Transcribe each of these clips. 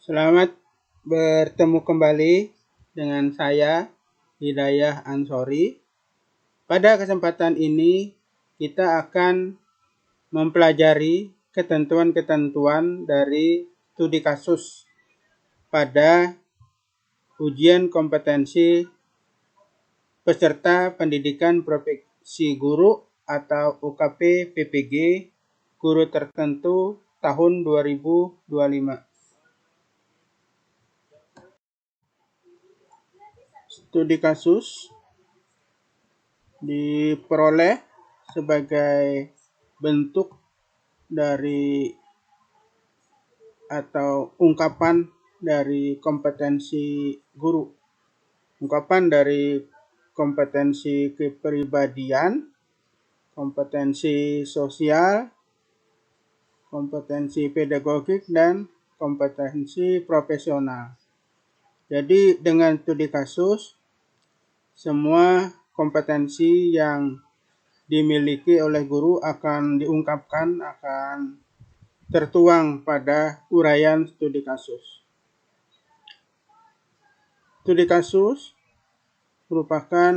Selamat bertemu kembali dengan saya, Hidayah Ansori. Pada kesempatan ini, kita akan mempelajari ketentuan-ketentuan dari studi kasus pada ujian kompetensi peserta pendidikan profesi guru atau UKP PPG guru tertentu tahun 2025. Studi kasus diperoleh sebagai bentuk dari atau ungkapan dari kompetensi guru. Ungkapan dari kompetensi kepribadian, kompetensi sosial, kompetensi pedagogik, dan kompetensi profesional. Jadi dengan studi kasus, semua kompetensi yang dimiliki oleh guru akan diungkapkan, akan tertuang pada uraian studi kasus. Studi kasus merupakan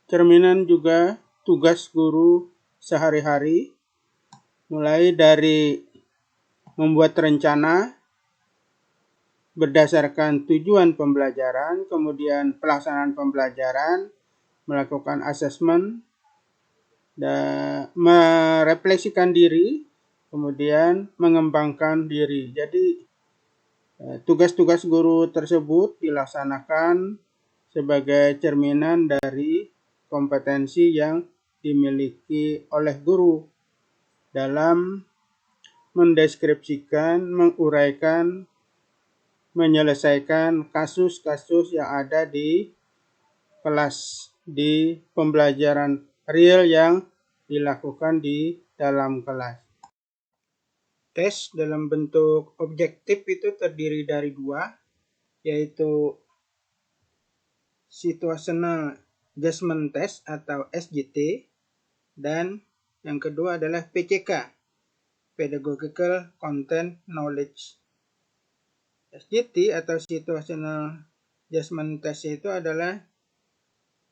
cerminan juga tugas guru sehari-hari, mulai dari membuat rencana berdasarkan tujuan pembelajaran, kemudian pelaksanaan pembelajaran, melakukan asesmen, dan merefleksikan diri, kemudian mengembangkan diri. Jadi tugas-tugas guru tersebut dilaksanakan sebagai cerminan dari kompetensi yang dimiliki oleh guru dalam mendeskripsikan, menguraikan, menyelesaikan kasus-kasus yang ada di kelas, di pembelajaran real yang dilakukan di dalam kelas. Tes dalam bentuk objektif itu terdiri dari dua, yaitu Situational Judgment Test atau SJT, dan yang kedua adalah PCK, Pedagogical Content Knowledge. SJT atau Situational Judgment Test itu adalah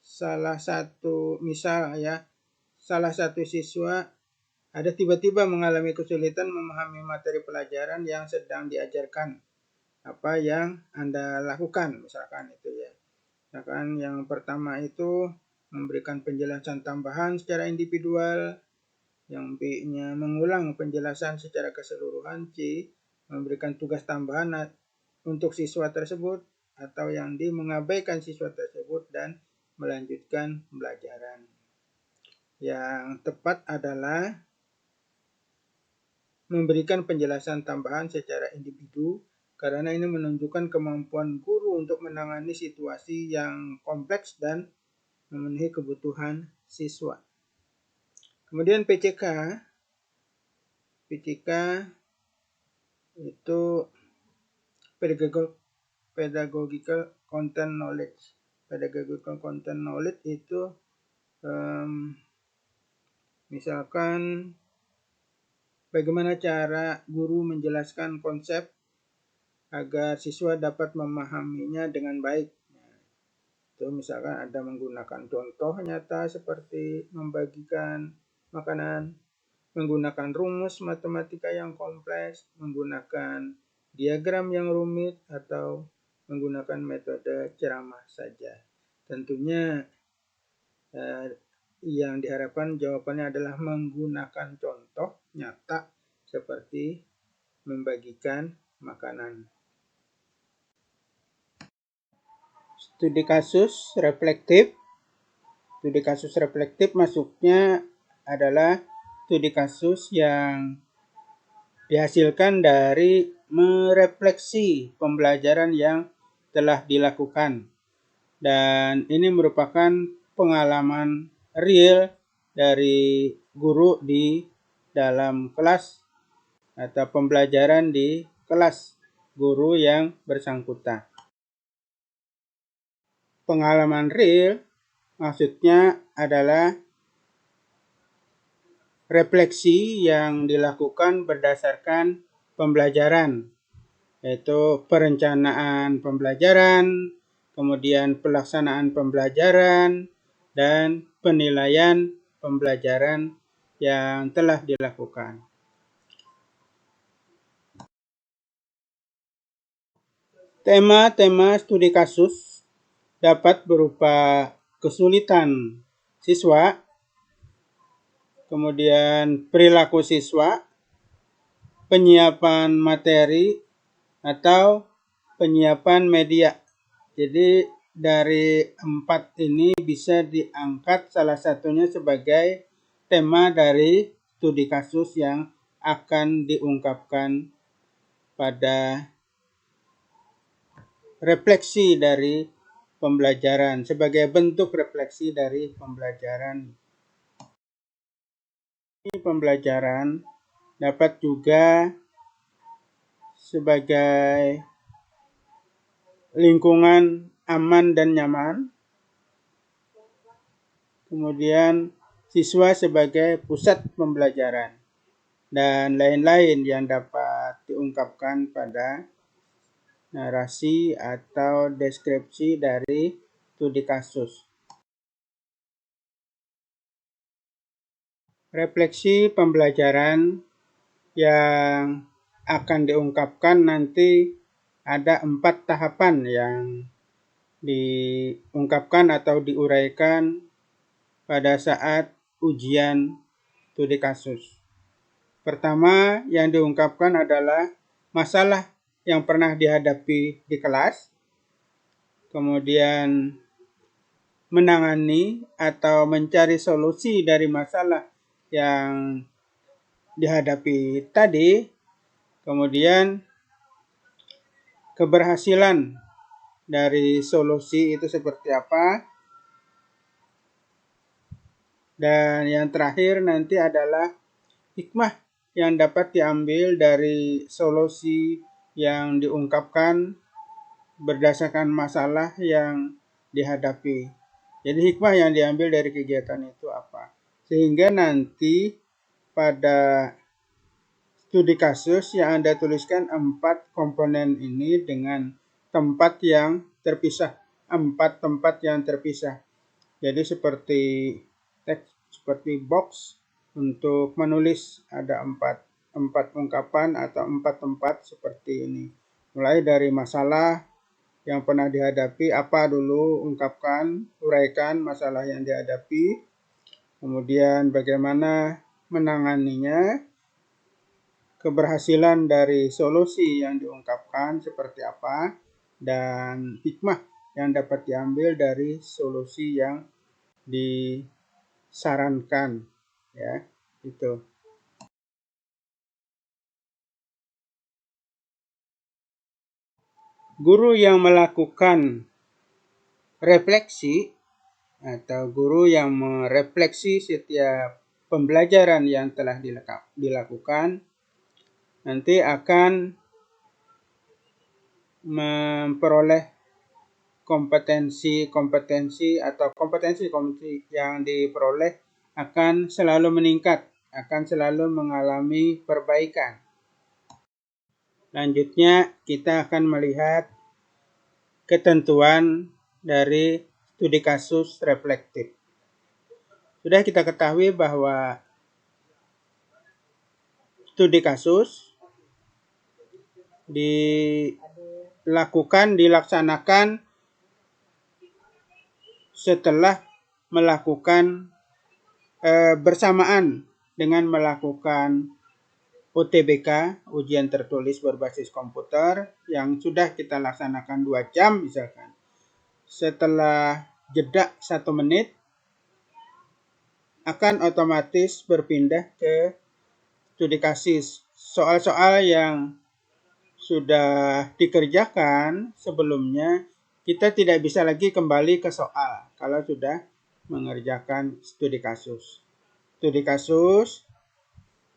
salah satu siswa ada tiba-tiba mengalami kesulitan memahami materi pelajaran yang sedang diajarkan. Apa yang Anda lakukan, misalkan itu ya. Misalkan yang pertama itu memberikan penjelasan tambahan secara individual, yang B-nya mengulang penjelasan secara keseluruhan, C memberikan tugas tambahan untuk siswa tersebut, atau yang D mengabaikan siswa tersebut dan melanjutkan pembelajaran. Yang tepat adalah memberikan penjelasan tambahan secara individu, karena ini menunjukkan kemampuan guru untuk menangani situasi yang kompleks dan memenuhi kebutuhan siswa. Kemudian PCK itu Pedagogical Content Knowledge. Pedagogical Content Knowledge itu misalkan bagaimana cara guru menjelaskan konsep agar siswa dapat memahaminya dengan baik. Itu misalkan ada menggunakan contoh nyata seperti membagikan makanan, menggunakan rumus matematika yang kompleks, menggunakan diagram yang rumit, atau menggunakan metode ceramah saja. Tentunya yang diharapkan jawabannya adalah menggunakan contoh nyata seperti membagikan makanan. Studi kasus reflektif. Studi kasus reflektif masuknya adalah studi kasus yang dihasilkan dari merefleksi pembelajaran yang telah dilakukan. Dan ini merupakan pengalaman real dari guru di dalam kelas atau pembelajaran di kelas guru yang bersangkutan. Pengalaman real maksudnya adalah refleksi yang dilakukan berdasarkan pembelajaran, yaitu perencanaan pembelajaran, kemudian pelaksanaan pembelajaran, dan penilaian pembelajaran yang telah dilakukan. Tema-tema studi kasus dapat berupa kesulitan siswa, kemudian perilaku siswa, penyiapan materi, atau penyiapan media. Jadi dari 4 ini bisa diangkat salah satunya sebagai tema dari studi kasus yang akan diungkapkan pada refleksi dari pembelajaran, sebagai bentuk refleksi dari pembelajaran. Pembelajaran dapat juga sebagai lingkungan aman dan nyaman, kemudian siswa sebagai pusat pembelajaran, dan lain-lain yang dapat diungkapkan pada narasi atau deskripsi dari studi kasus. Refleksi pembelajaran yang akan diungkapkan nanti ada 4 tahapan yang diungkapkan atau diuraikan pada saat ujian studi kasus. Pertama yang diungkapkan adalah masalah yang pernah dihadapi di kelas, kemudian menangani atau mencari solusi dari masalah yang dihadapi tadi, kemudian keberhasilan dari solusi itu seperti apa, dan yang terakhir nanti adalah hikmah yang dapat diambil dari solusi yang diungkapkan berdasarkan masalah yang dihadapi. Jadi hikmah yang diambil dari kegiatan itu apa? Sehingga nanti pada studi kasus yang Anda tuliskan 4 komponen ini dengan tempat yang terpisah, 4 tempat yang terpisah. Jadi seperti teks, seperti box untuk menulis ada 4 ungkapan atau 4 tempat seperti ini. Mulai dari masalah yang pernah dihadapi, apa dulu, ungkapkan, uraikan masalah yang dihadapi, kemudian bagaimana menanganinya, keberhasilan dari solusi yang diungkapkan seperti apa, dan hikmah yang dapat diambil dari solusi yang disarankan, ya, itu. Guru yang melakukan refleksi atau guru yang merefleksi setiap pembelajaran yang telah dilakukan nanti akan memperoleh kompetensi atau kompetensi yang diperoleh akan selalu meningkat, akan selalu mengalami perbaikan. Selanjutnya kita akan melihat ketentuan dari studi kasus reflektif. Sudah kita ketahui bahwa studi kasus dilaksanakan setelah melakukan bersamaan dengan melakukan UTBK, ujian tertulis berbasis komputer, yang sudah kita laksanakan 2 jam misalkan. Setelah jeda 1 menit, akan otomatis berpindah ke studi kasus. Soal-soal yang sudah dikerjakan sebelumnya, kita tidak bisa lagi kembali ke soal kalau sudah mengerjakan studi kasus. Studi kasus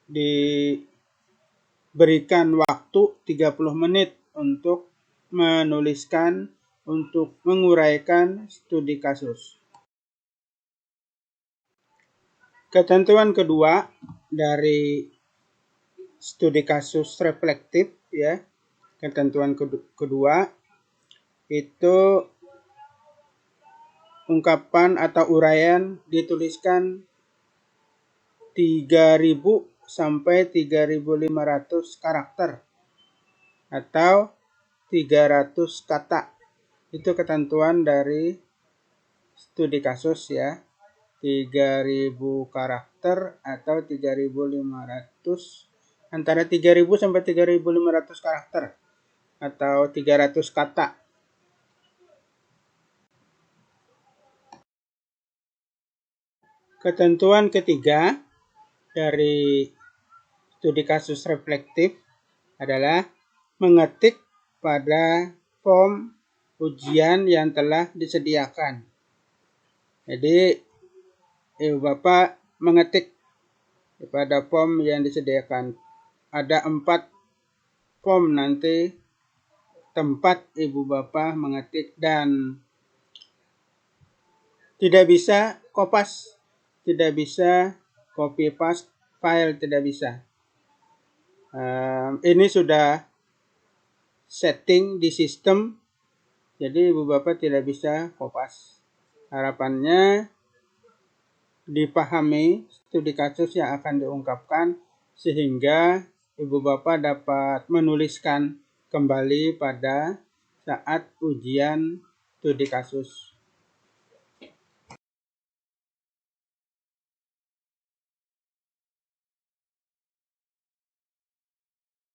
diberikan waktu 30 menit untuk menuliskan, untuk menguraikan studi kasus. Ketentuan kedua dari studi kasus reflektif ya. Ketentuan kedua itu ungkapan atau uraian dituliskan 3.000 sampai 3.500 karakter atau 300 kata. Itu ketentuan dari studi kasus ya. 3.000 karakter atau 3.500, antara 3.000 sampai 3.500 karakter atau 300 kata. Ketentuan ketiga dari studi kasus reflektif adalah mengetik pada form ujian yang telah disediakan. Jadi Ibu Bapak mengetik pada form yang disediakan. Ada 4 form nanti tempat Ibu Bapak mengetik dan tidak bisa kopas, tidak bisa copy paste file, tidak bisa. Ini sudah setting di sistem, jadi Ibu Bapak tidak bisa kopas. Harapannya dipahami studi kasus yang akan diungkapkan sehingga Ibu Bapak dapat menuliskan kembali pada saat ujian studi kasus.